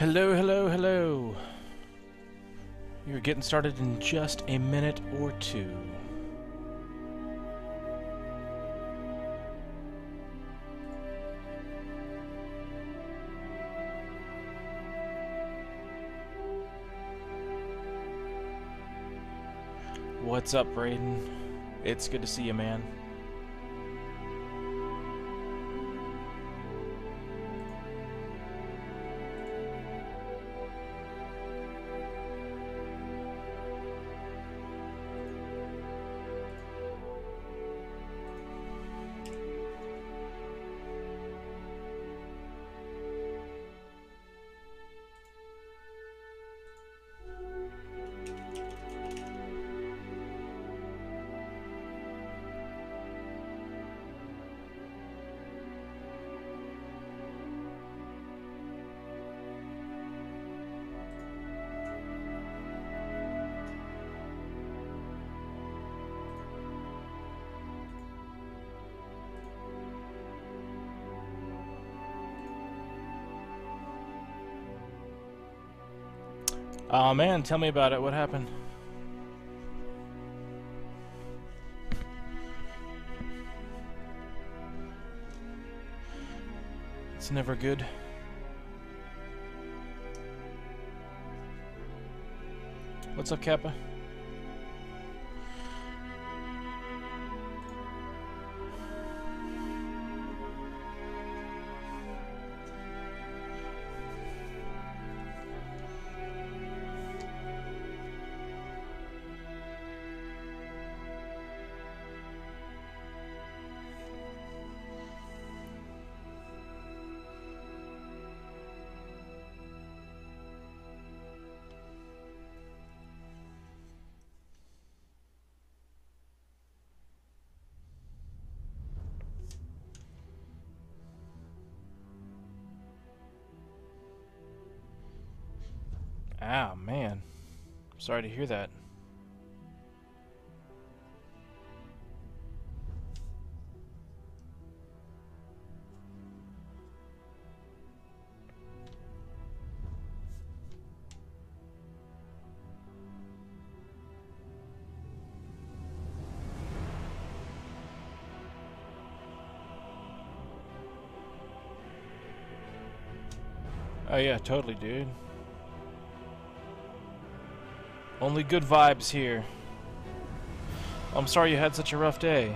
Hello, hello, hello. You're getting started in just a minute or two. What's up, Brayden? It's good to see you, man. Oh man, tell me about it. What happened? It's never good. What's up, Kappa? Ah, man. Sorry to hear that. Oh yeah, totally, dude. Only good vibes here. I'm sorry you had such a rough day.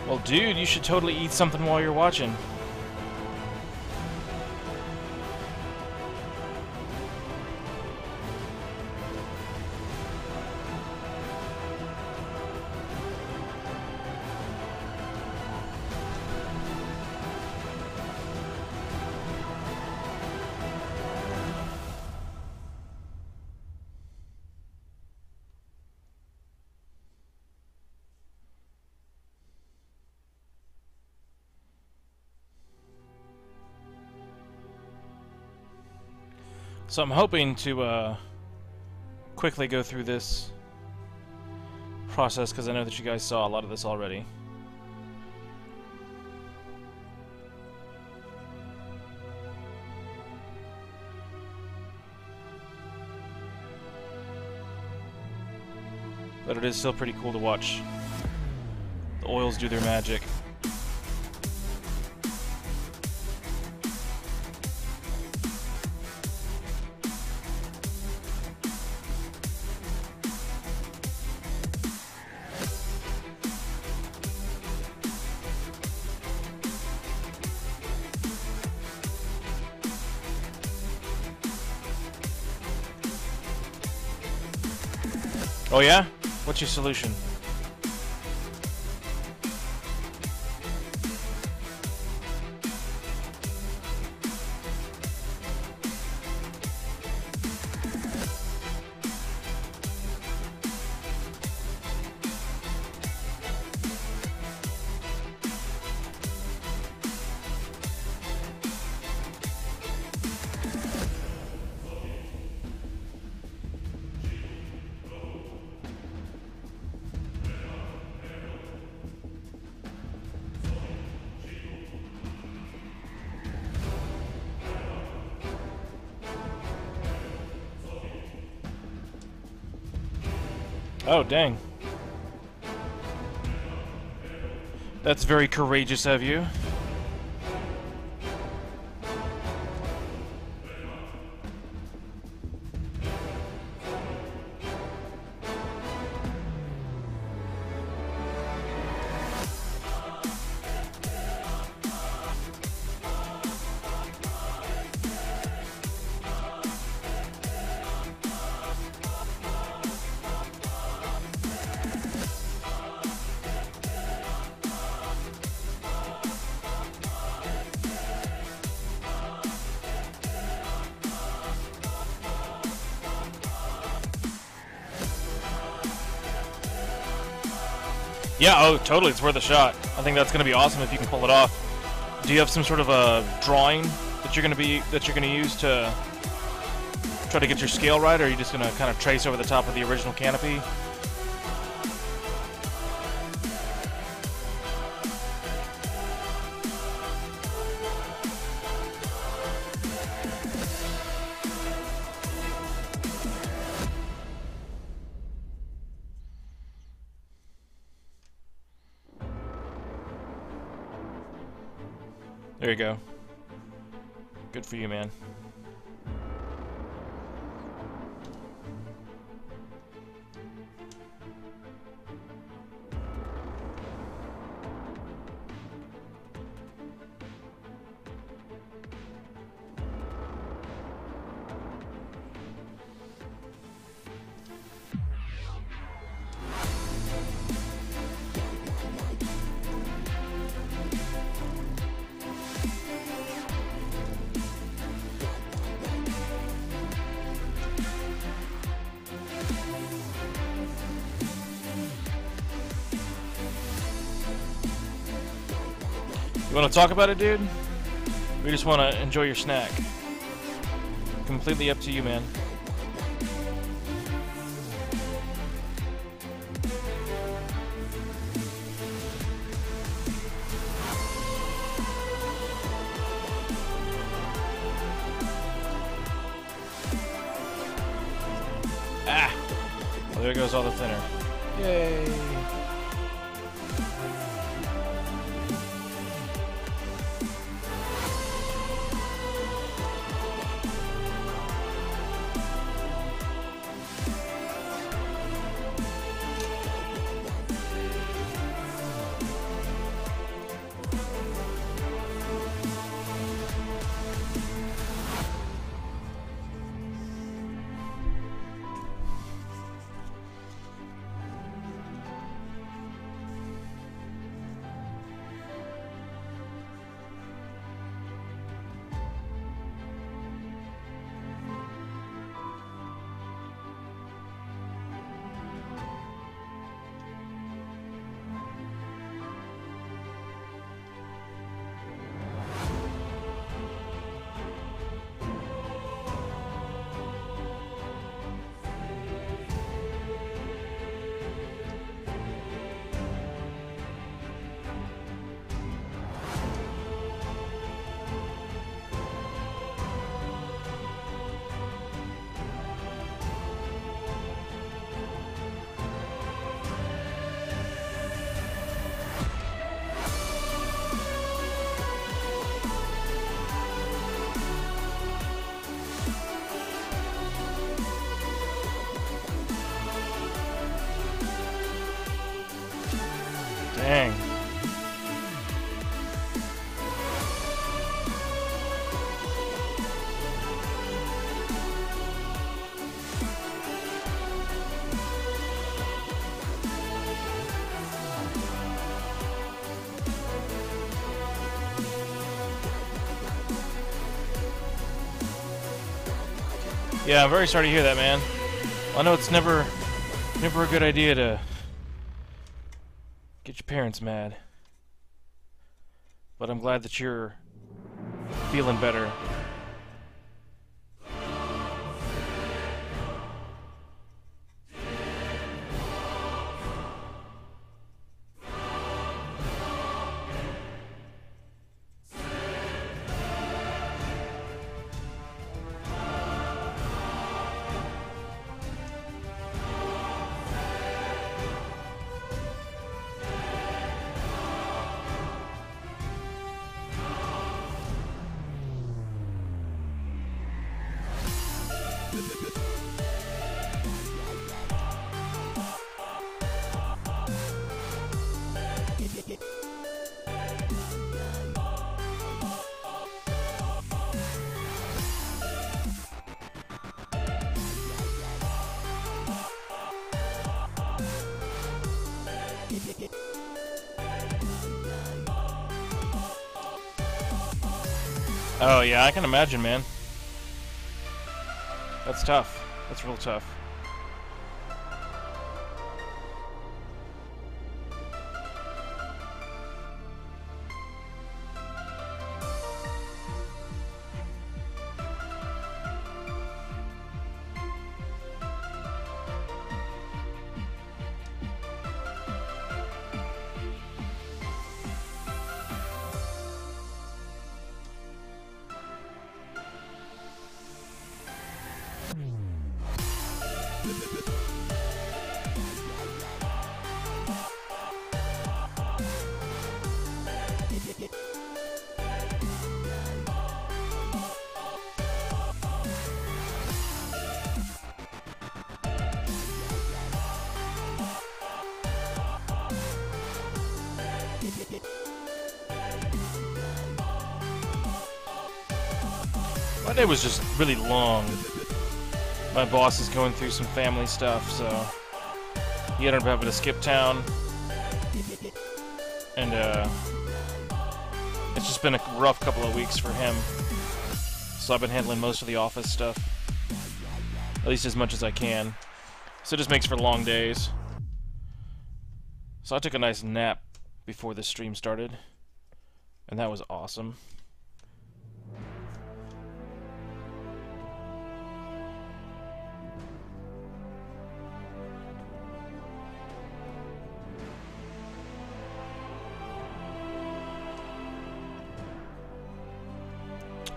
Well, dude, you should totally eat something while you're watching. So I'm hoping to quickly go through this process because I know that you guys saw a lot of this already. But it is still pretty cool to watch the oils do their magic. Oh yeah? What's your solution? Oh, dang. That's very courageous of you. Yeah, oh, totally, it's worth a shot. I think that's going to be awesome if you can pull it off. Do you have some sort of a drawing that you're going to use to try to get your scale right, or are you just going to kind of trace over the top of the original canopy? There you go. Good for you, man. You want to talk about it, dude? We just want to enjoy your snack. Completely up to you, man. Ah! Well, there goes all the thinner. Yay! Dang. Yeah, I'm very sorry to hear that, man. I know it's never a good idea to get your parents mad, but I'm glad that you're feeling better. Oh yeah, I can imagine, man. That's tough. That's real tough. My day was just really long. My boss is going through some family stuff, so he ended up having to skip town. And it's just been a rough couple of weeks for him. So I've been handling most of the office stuff. At least as much as I can. So it just makes for long days. So I took a nice nap before the stream started. And that was awesome.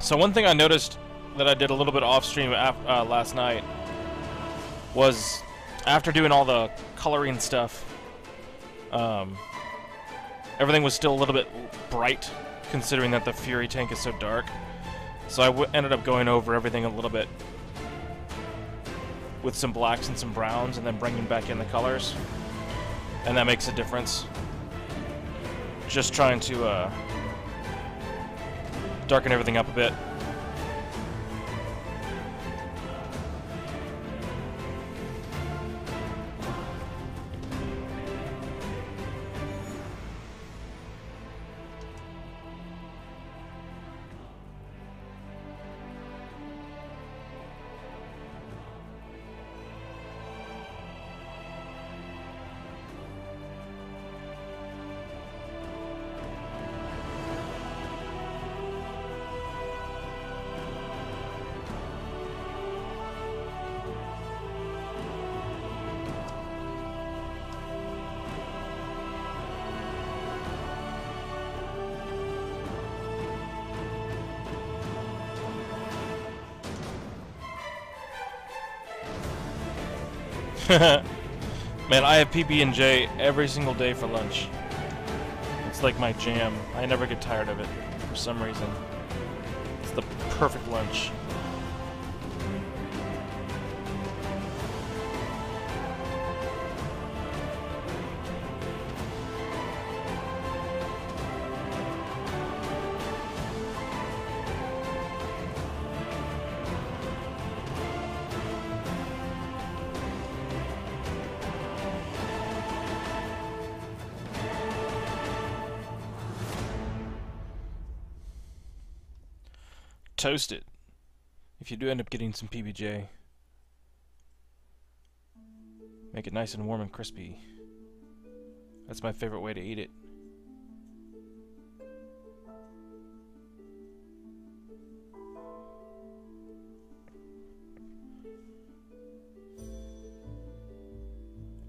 So one thing I noticed that I did a little bit off stream last night was after doing all the coloring stuff, everything was still a little bit bright considering that the Fury tank is so dark. So I ended up going over everything a little bit with some blacks and some browns and then bringing back in the colors. And that makes a difference. Just trying to darken everything up a bit. Man, I have PB&J every single day for lunch. It's like my jam. I never get tired of it for some reason. It's the perfect lunch. Toast it if you do end up getting some PBJ. Make it nice and warm and crispy. That's my favorite way to eat it.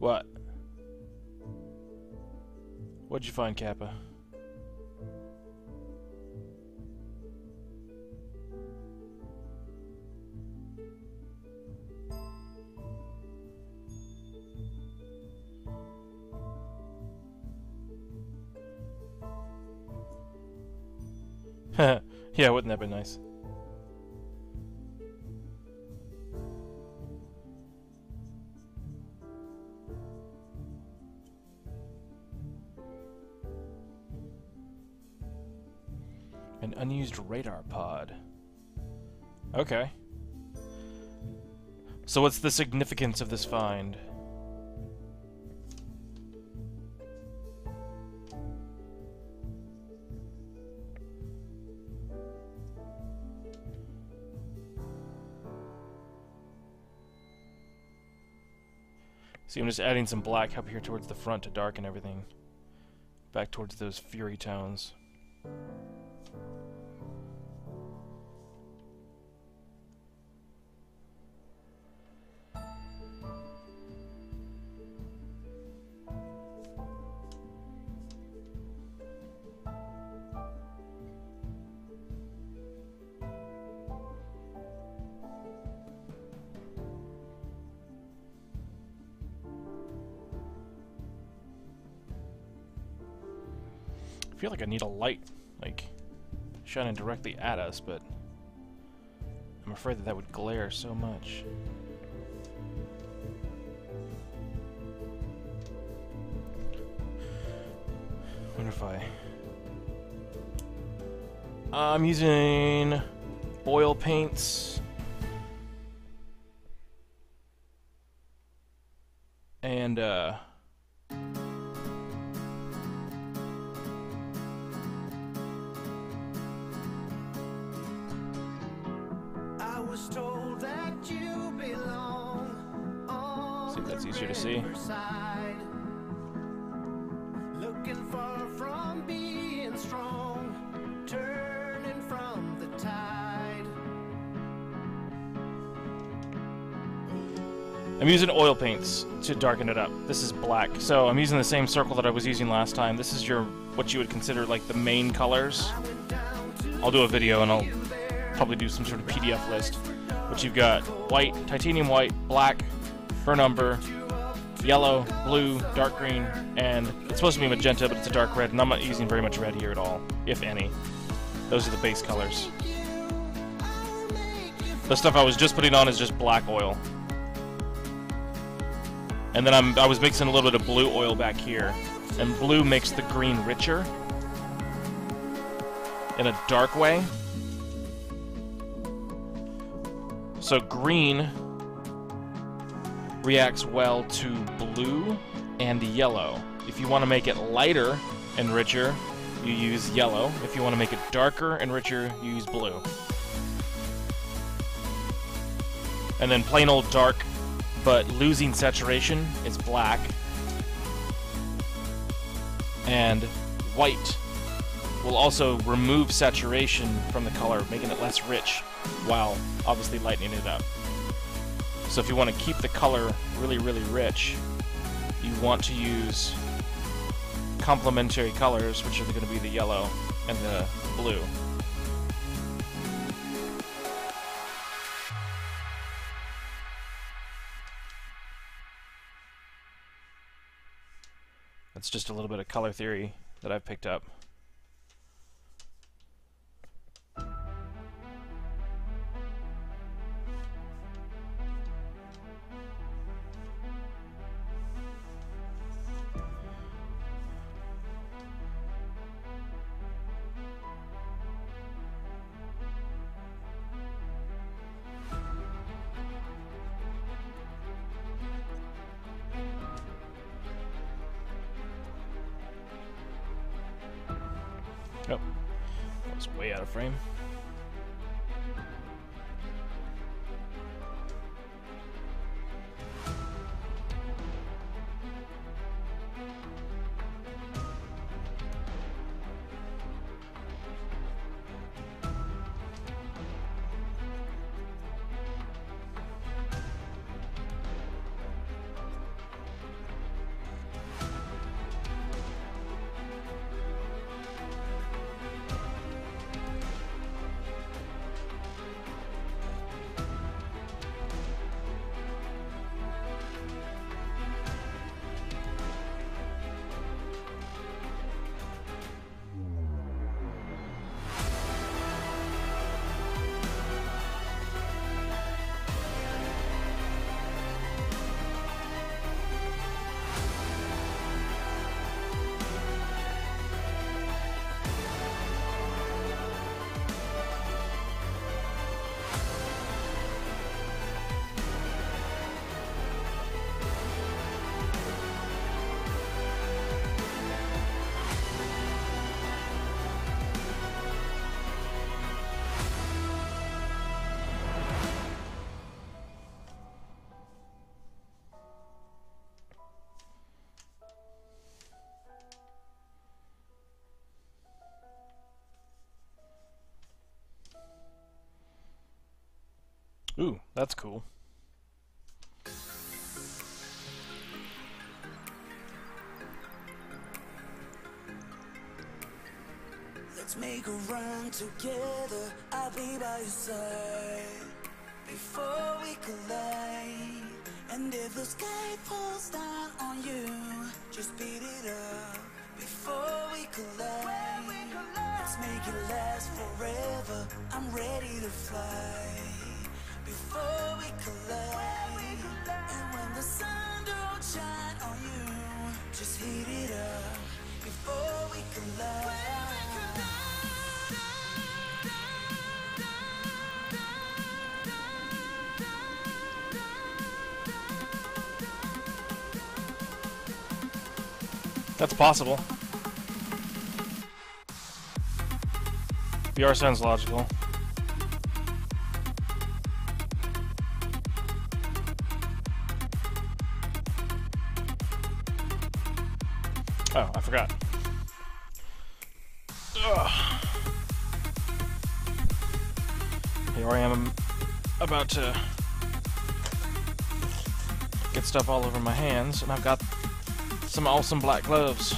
What? What'd you find, Kappa? Yeah, wouldn't that be nice? An unused radar pod. Okay. So what's the significance of this find? See, I'm just adding some black up here towards the front to darken everything. Back towards those Fury tones. I feel like I need a light, like, shining directly at us, but I'm afraid that that would glare so much. Wonder if I'm using oil paints and see if that's easier to see. Looking far from being strong, turning from the tide. I'm using oil paints to darken it up. This is black, so I'm using the same circle that I was using last time. This is what you would consider like the main colors. I'll do a video and I'll probably do some sort of PDF list. But you've got white, titanium white, black, burn umber, yellow, blue, dark green, and it's supposed to be magenta, but it's a dark red, and I'm not using very much red here at all, if any. Those are the base colors. The stuff I was just putting on is just black oil. And then I was mixing a little bit of blue oil back here, and blue makes the green richer in a dark way. So green reacts well to blue and yellow. If you want to make it lighter and richer, you use yellow. If you want to make it darker and richer, you use blue. And then plain old dark, but losing saturation is black. And white will also remove saturation from the color, making it less rich, while obviously lightening it up. So if you want to keep the color really, really rich, you want to use complementary colors, which are going to be the yellow and the blue. That's just a little bit of color theory that I've picked up. Oh, that was way out of frame. Ooh, that's cool. Let's make a run together, I'll be by your side before we collide. And if the sky falls down on you, just beat it up before we collide. Let's make it last forever, I'm ready to fly before we collide. And when the sun don't shine on you, just heat it up before we collide. That's possible. VR sounds logical. Oh, I forgot. Ugh. Here I am about to get stuff all over my hands, and I've got some awesome black gloves.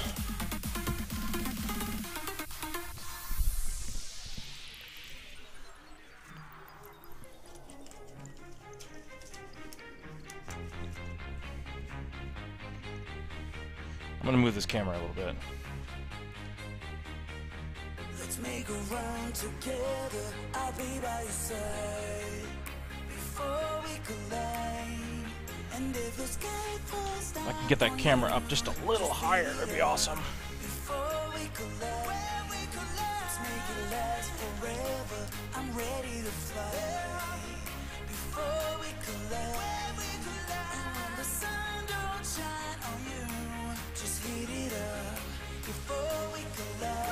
I'm gonna move this camera a little bit. Let's make a run together, I'll be by your side before we collide. And if the sky falls down, If I can get that camera up just a little higher, it'd be awesome. before we collide. Let's make it last forever, I'm ready to fly before we collide. And when the sun don't shine on you, just heat it up before we collide.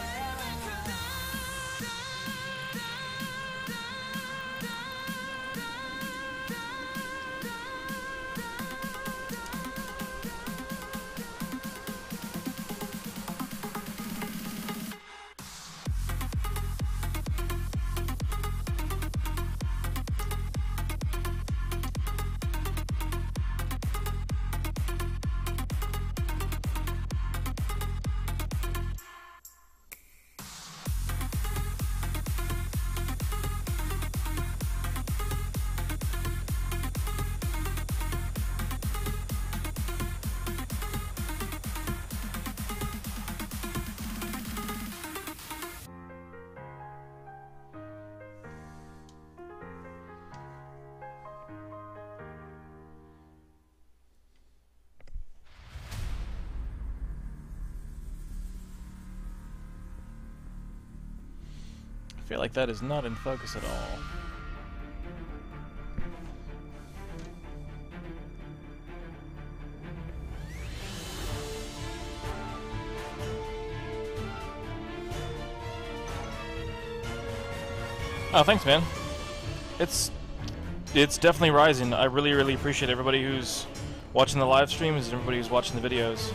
I feel like that is not in focus at all. Oh, thanks, man. It's definitely rising. I really appreciate everybody who's watching the live streams and everybody who's watching the videos.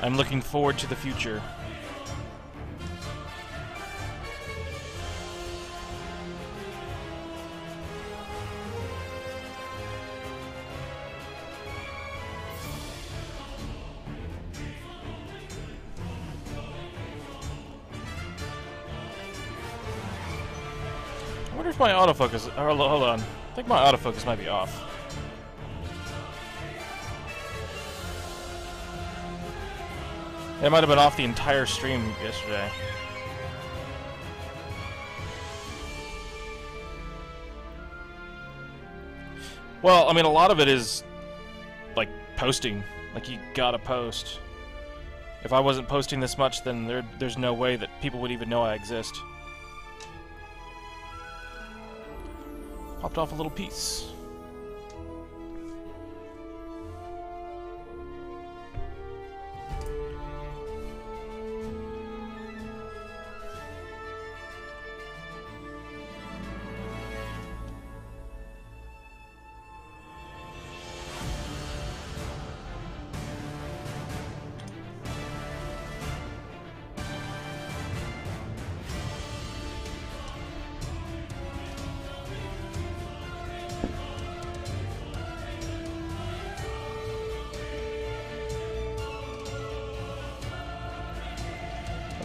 I'm looking forward to the future. I wonder if my autofocus... Hold on. I think my autofocus might be off. It might have been off the entire stream yesterday. Well, I mean, a lot of it is, like, posting. Like, you gotta post. If I wasn't posting this much, then there's no way that people would even know I exist. Popped off a little piece.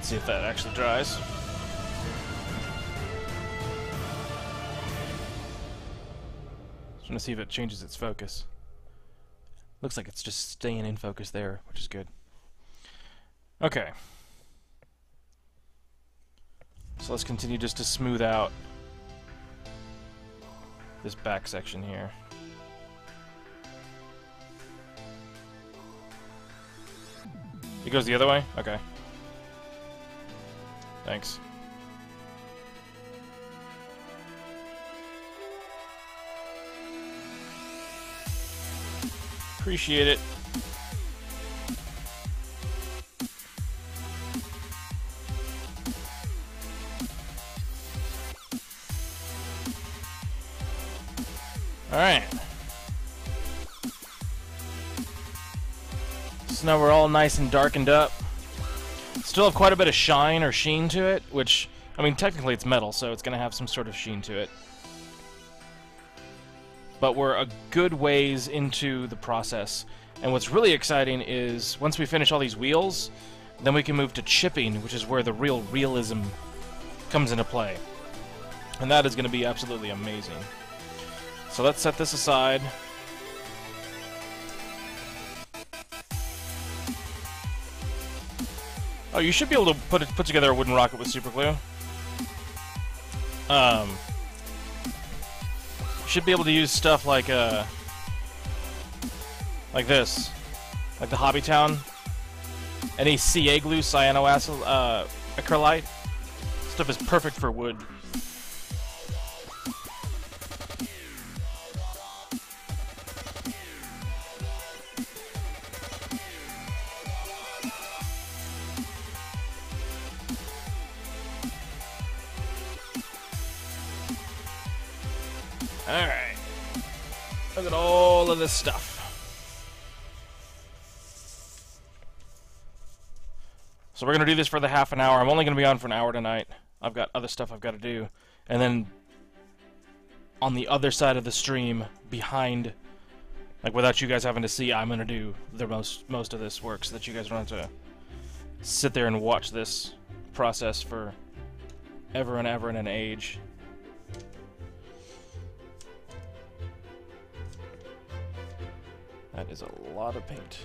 see if that actually dries. Just want to see if it changes its focus. Looks like it's just staying in focus there, which is good. Okay. So let's continue just to smooth out this back section here. It goes the other way? Okay. Thanks. Appreciate it. Alright. So now we're all nice and darkened up. Still have quite a bit of shine or sheen to it, which, I mean, technically it's metal, so it's going to have some sort of sheen to it. But we're a good ways into the process. And what's really exciting is, once we finish all these wheels, then we can move to chipping, which is where the real realism comes into play. And that is going to be absolutely amazing. So let's set this aside. Oh, you should be able to put together a wooden rocket with super glue. Should be able to use stuff like this, like the Hobby Town, any CA glue, cyanoacrylate. Acrylite. Stuff is perfect for wood. Alright. Look at all of this stuff. So we're going to do this for the half an hour. I'm only going to be on for an hour tonight. I've got other stuff I've got to do. And then on the other side of the stream, behind, like without you guys having to see, I'm going to do the most of this work so that you guys don't have to sit there and watch this process for ever and ever and an age. That is a lot of paint.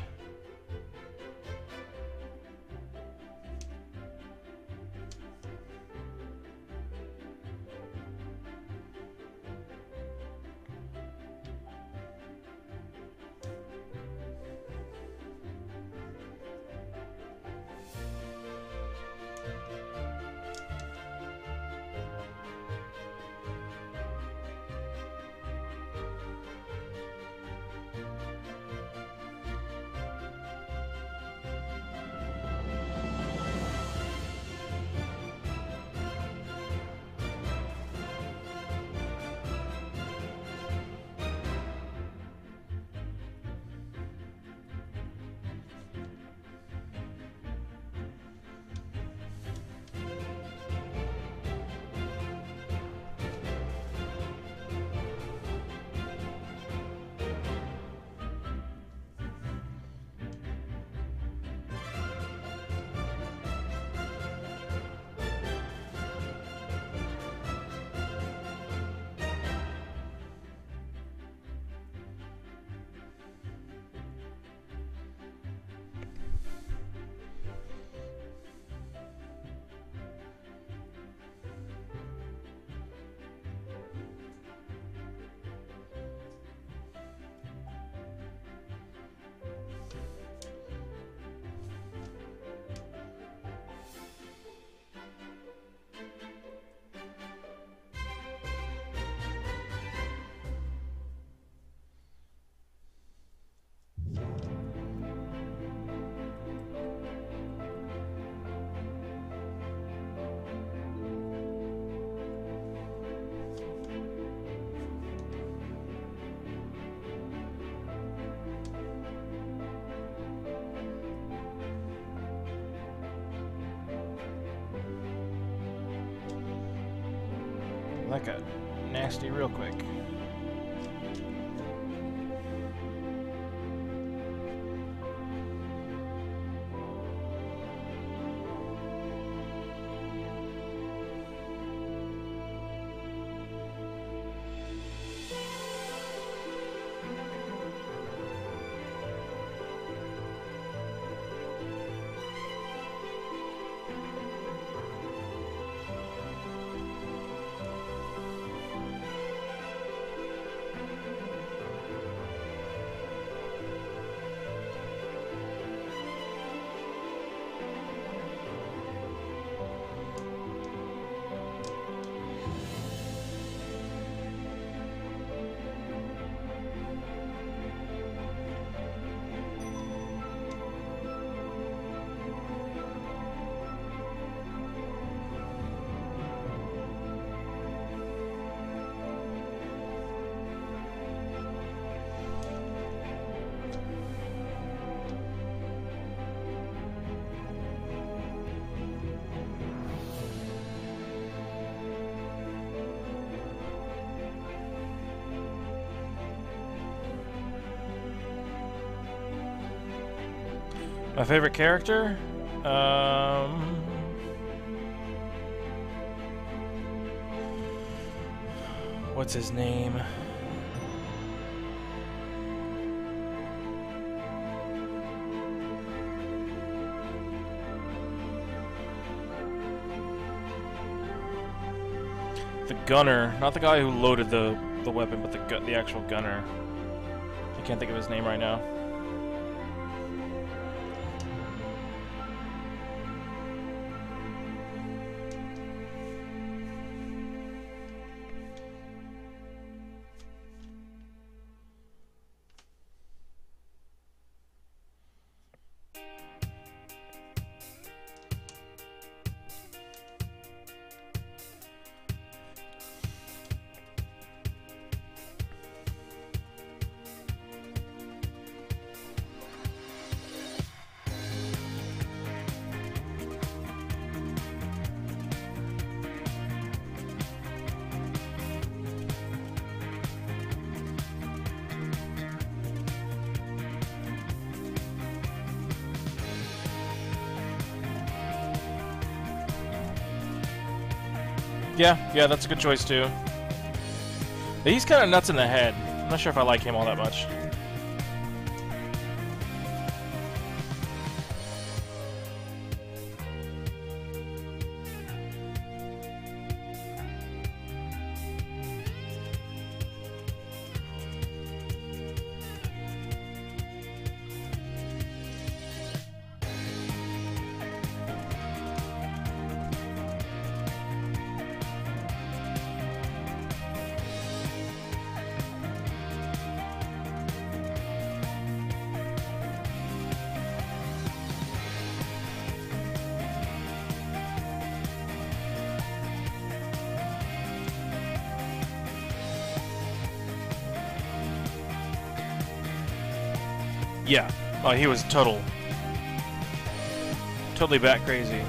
That got nasty real quick. My favorite character? What's his name? The gunner, not the guy who loaded the weapon, but the actual gunner. I can't think of his name right now. Yeah, that's a good choice too. He's kind of nuts in the head. I'm not sure if I like him all that much. Yeah. Oh, he was totally bat crazy.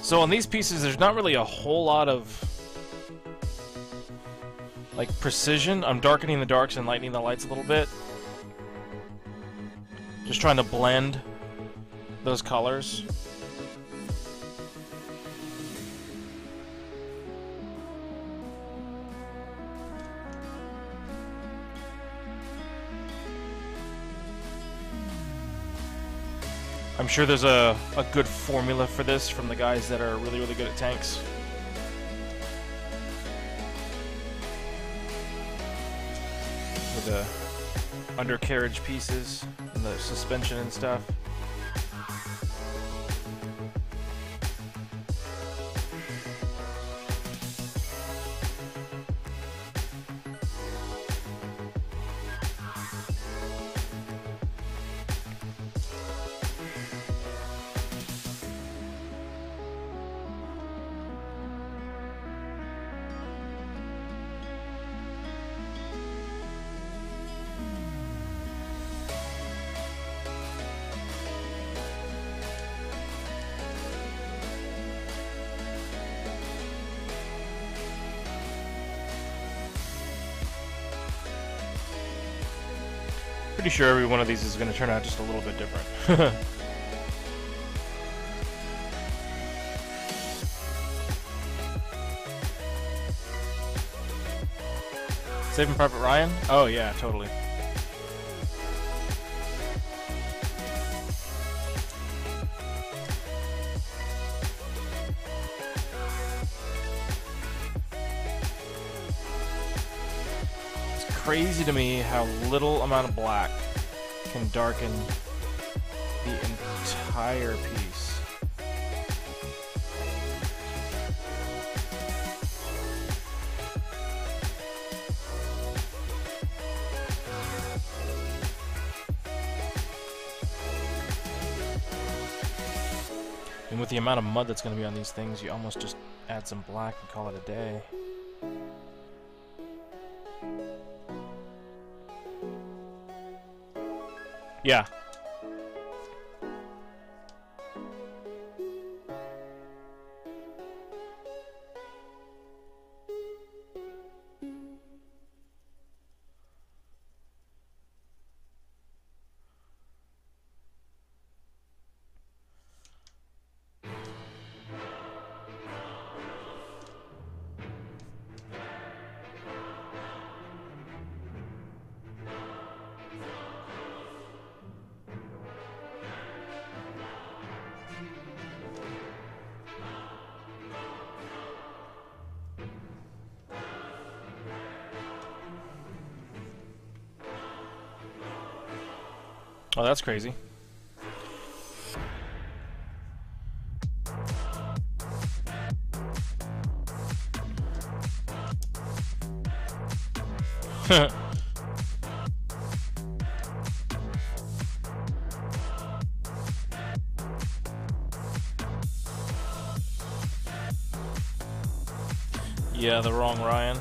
So on these pieces, there's not really a whole lot of like precision. I'm darkening the darks and lightening the lights a little bit. Just trying to blend those colors. I'm sure there's a good formula for this from the guys that are really, really good at tanks. With the undercarriage pieces and the suspension and stuff. Pretty sure every one of these is going to turn out just a little bit different. Saving Private Ryan? Oh yeah, totally. Crazy to me how little amount of black can darken the entire piece. And with the amount of mud that's going to be on these things, you almost just add some black and call it a day. Yeah. Oh, that's crazy. Yeah, the wrong Ryan.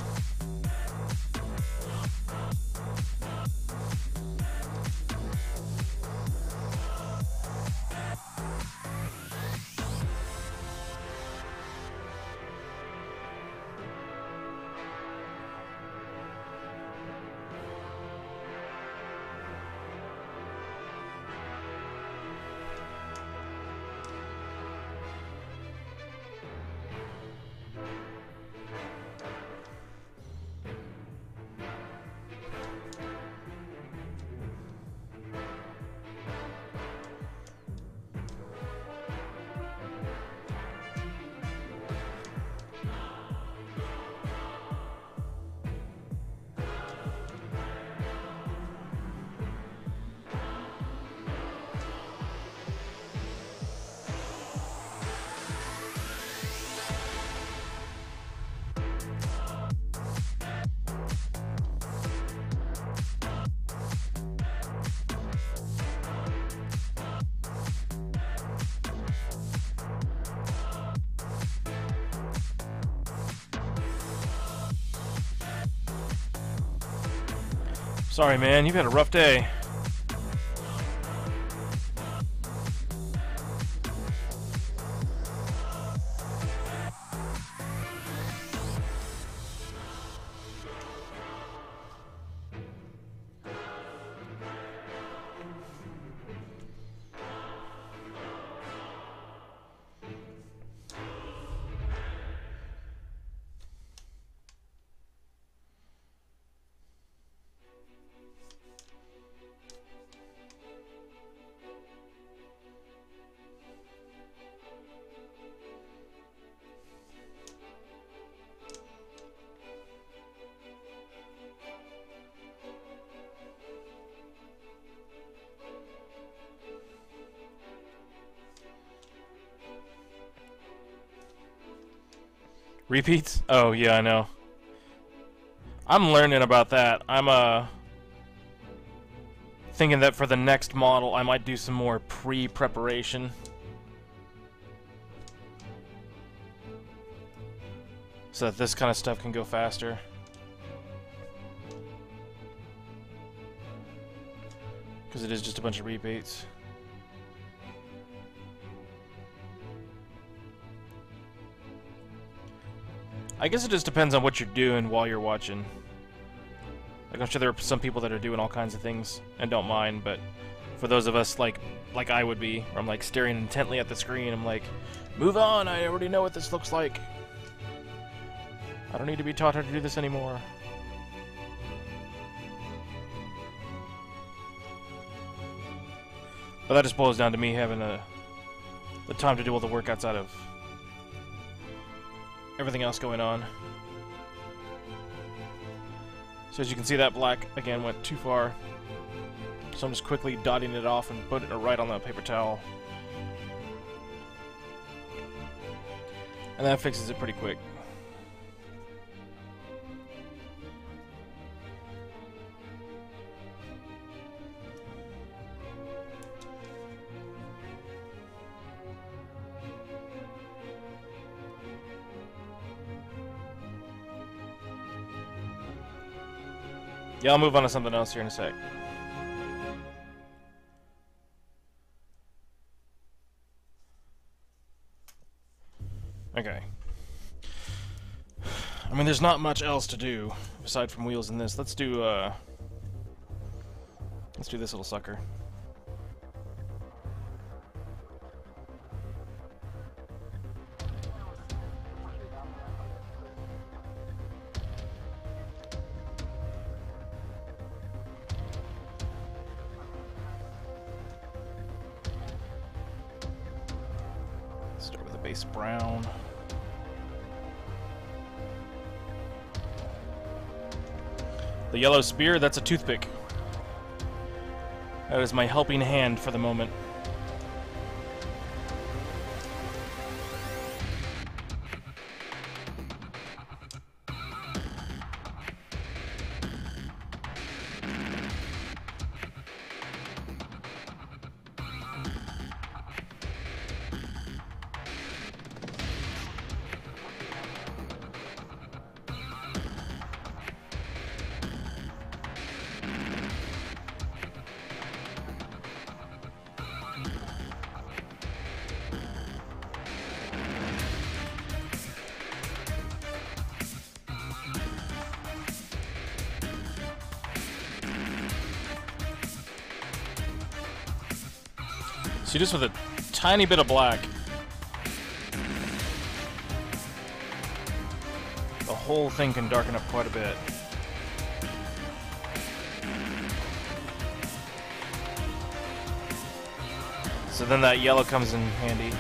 Sorry, man, you've had a rough day. Repeats? Oh, yeah, I know. I'm learning about that. I'm, thinking that for the next model, I might do some more pre-preparation. So that this kind of stuff can go faster. Because it is just a bunch of repeats. I guess it just depends on what you're doing while you're watching. Like, I'm sure there are some people that are doing all kinds of things and don't mind, but for those of us like I would be, where I'm like staring intently at the screen, I'm like, move on, I already know what this looks like. I don't need to be taught how to do this anymore. But that just boils down to me having the time to do all the work outside of everything else going on. So as you can see, that black again went too far. So I'm just quickly dotting it off and putting it right on the paper towel. And that fixes it pretty quick. Yeah, I'll move on to something else here in a sec. Okay. I mean, there's not much else to do aside from wheels in this. Let's do this little sucker. Start with a base brown. The yellow spear, that's a toothpick. That is my helping hand for the moment. See, just with a tiny bit of black, the whole thing can darken up quite a bit. So then that yellow comes in handy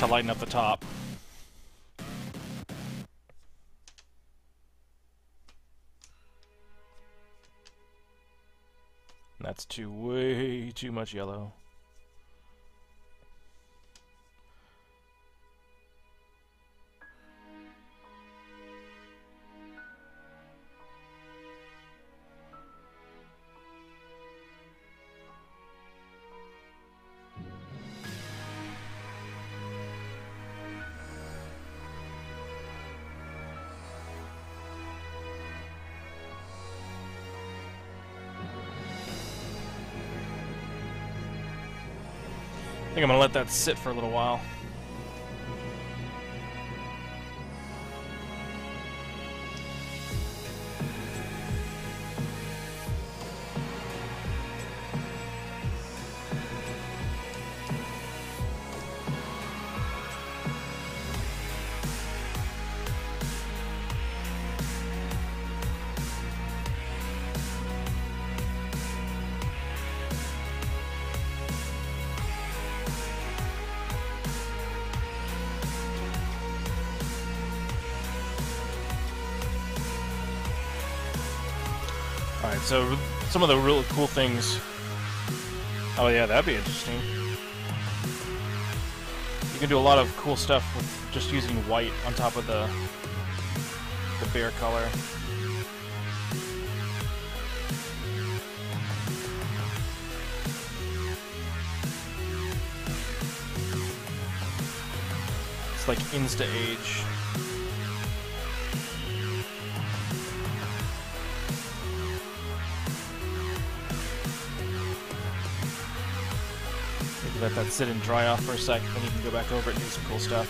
to lighten up the top. That's way too much yellow. I think I'm gonna let that sit for a little while. Alright, so some of the really cool things. Oh yeah, that'd be interesting. You can do a lot of cool stuff with just using white on top of the bear color. It's like insta-age. Let that sit and dry off for a sec, then you can go back over it and do some cool stuff.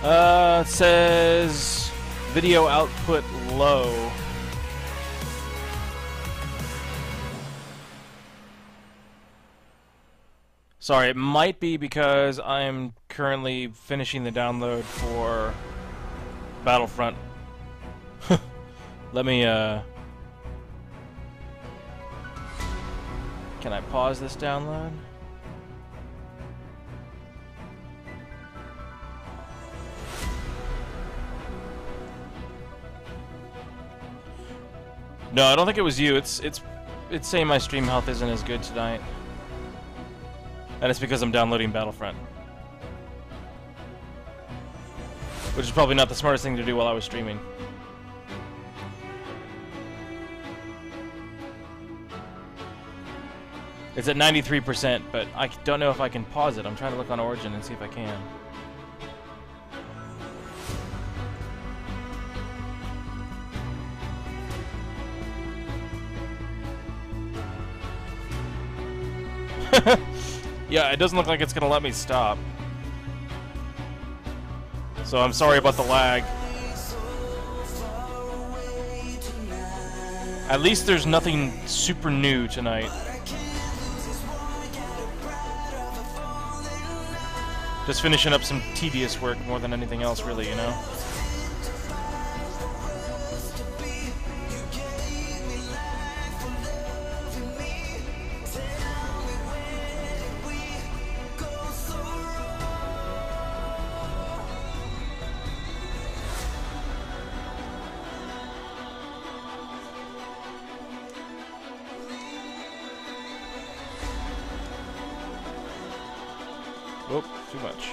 It says video output low. Sorry, it might be because I'm currently finishing the download for Battlefront. Let me, can I pause this download? No, I don't think it was you. It's saying my stream health isn't as good tonight. And it's because I'm downloading Battlefront. Which is probably not the smartest thing to do while I was streaming. It's at 93%, but I don't know if I can pause it. I'm trying to look on Origin and see if I can. Yeah, it doesn't look like it's gonna let me stop. So I'm sorry about the lag. At least there's nothing super new tonight. Just finishing up some tedious work more than anything else, really, you know? Whoop, too much.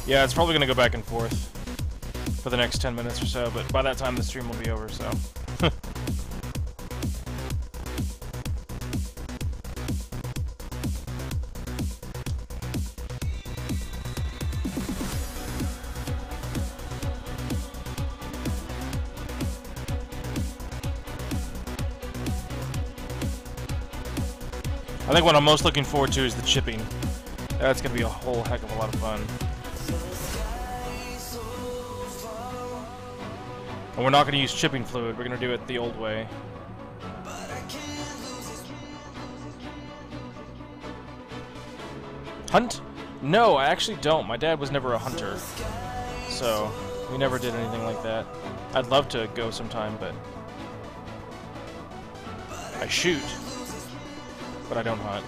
Yeah, it's probably gonna go back and forth for the next 10 minutes or so, but by that time the stream will be over, so. I think what I'm most looking forward to is the chipping. That's gonna be a whole heck of a lot of fun. And we're not gonna use chipping fluid, we're gonna do it the old way. Hunt? No, I actually don't. My dad was never a hunter. So, we never did anything like that. I'd love to go sometime, but I shoot. But I don't hunt.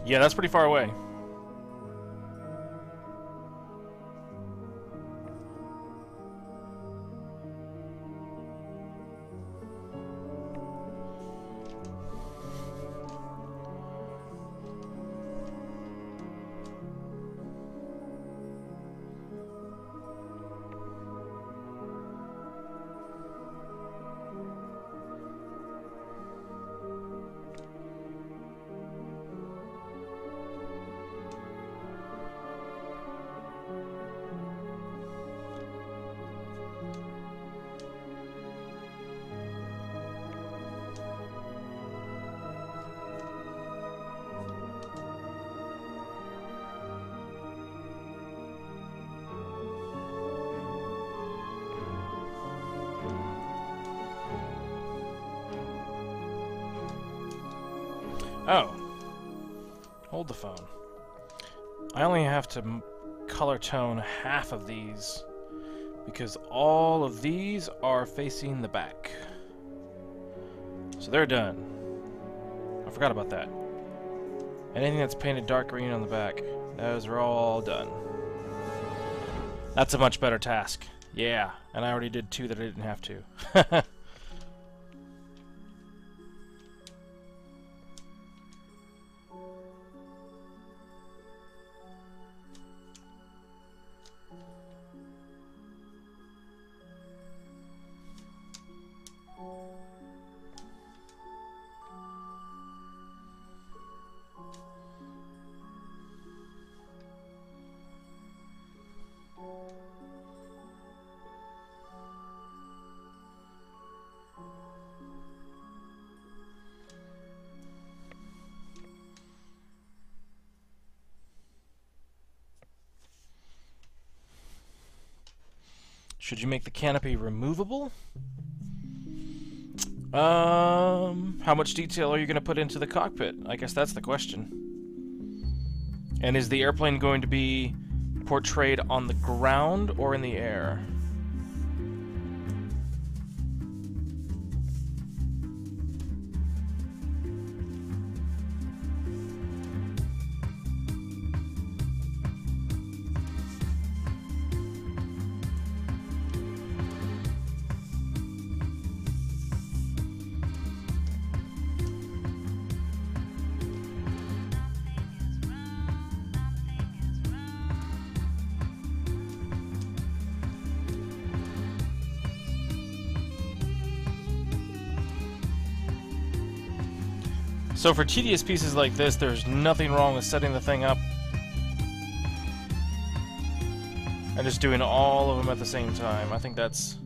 Yeah, that's pretty far away. Oh. Hold the phone. I only have to color tone half of these because all of these are facing the back. So they're done. I forgot about that. Anything that's painted dark green on the back, those are all done. That's a much better task. Yeah, and I already did 2 that I didn't have to. Should you make the canopy removable? How much detail are you going to put into the cockpit? I guess that's the question. And is the airplane going to be portrayed on the ground or in the air? So for tedious pieces like this, there's nothing wrong with setting the thing up and just doing all of them at the same time. I think that's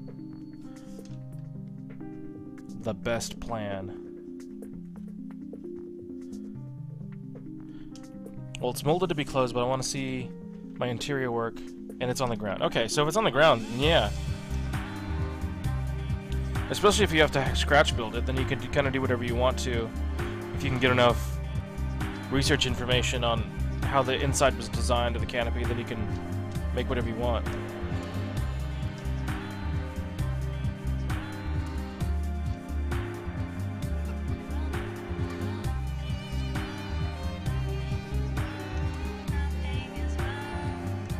the best plan. Well, it's molded to be closed, but I want to see my interior work, and it's on the ground. Okay, so if it's on the ground, yeah. Especially if you have to scratch build it, then you can kind of do whatever you want to. If you can get enough research information on how the inside was designed of the canopy, then you can make whatever you want.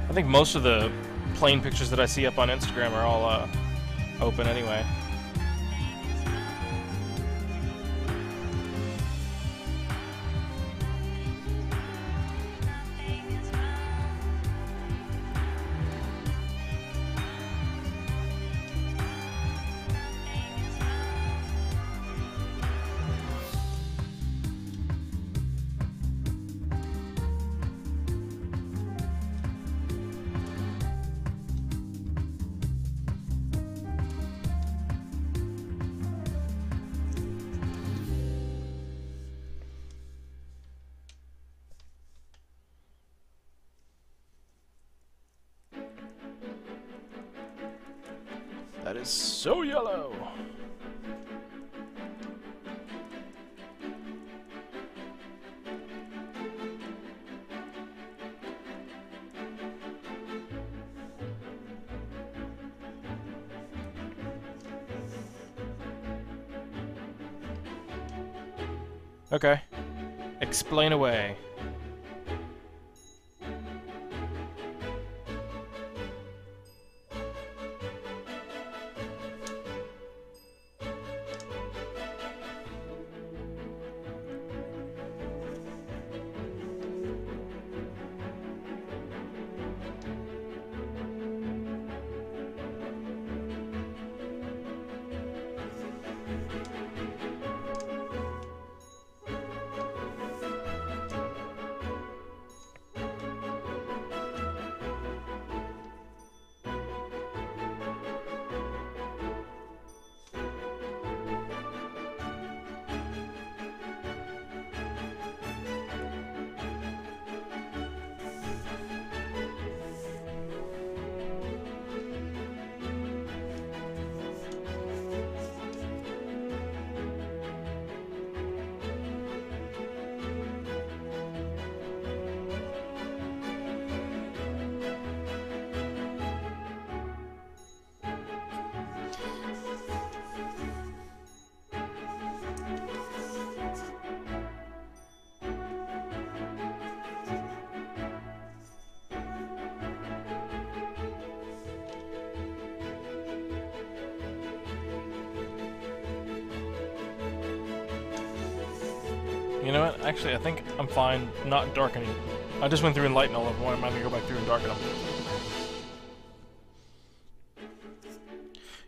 I think most of the plane pictures that I see up on Instagram are all open anyway. That is so yellow. Okay. Explain away. You know what? Actually, I think I'm fine not darkening. I just went through and lightened all of them. I'm going to go back through and darken them.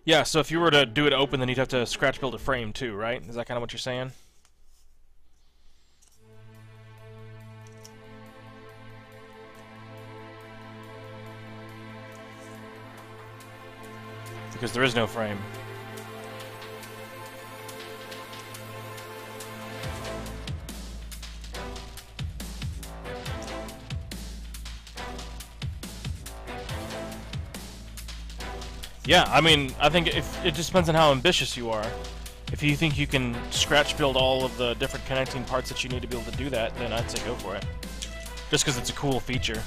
Yeah, so if you were to do it open, then you'd have to scratch build a frame too, right? Is that kind of what you're saying? Because there is no frame. Yeah, I mean, I think if it just depends on how ambitious you are. If you think you can scratch build all of the different connecting parts that you need to be able to do that, then I'd say go for it. Just because it's a cool feature.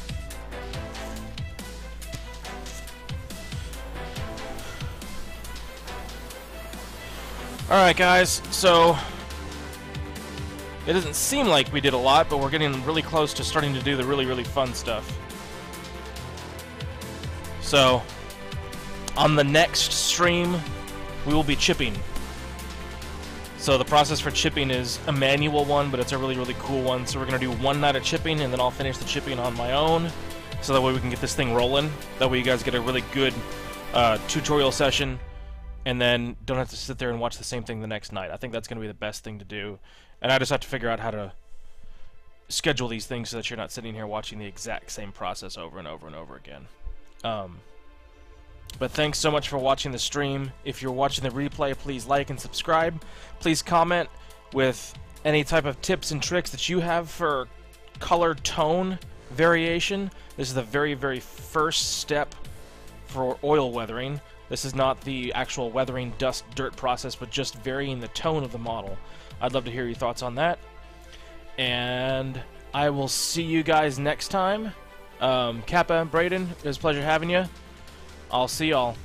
Alright guys, so it doesn't seem like we did a lot, but we're getting really close to starting to do the really fun stuff. So on the next stream, we will be chipping. So the process for chipping is a manual one, but it's a really cool one. So we're going to do one night of chipping, and then I'll finish the chipping on my own, so that way we can get this thing rolling. That way you guys get a really good tutorial session, and then don't have to sit there and watch the same thing the next night. I think that's going to be the best thing to do. And I just have to figure out how to schedule these things so that you're not sitting here watching the exact same process over and over and over again. But thanks so much for watching the stream. If you're watching the replay, please like and subscribe. Please comment with any type of tips and tricks that you have for color tone variation. This is the very first step for oil weathering. This is not the actual weathering dust dirt process, but just varying the tone of the model. I'd love to hear your thoughts on that. And I will see you guys next time. Kappa, Brayden, it was a pleasure having you. I'll see y'all.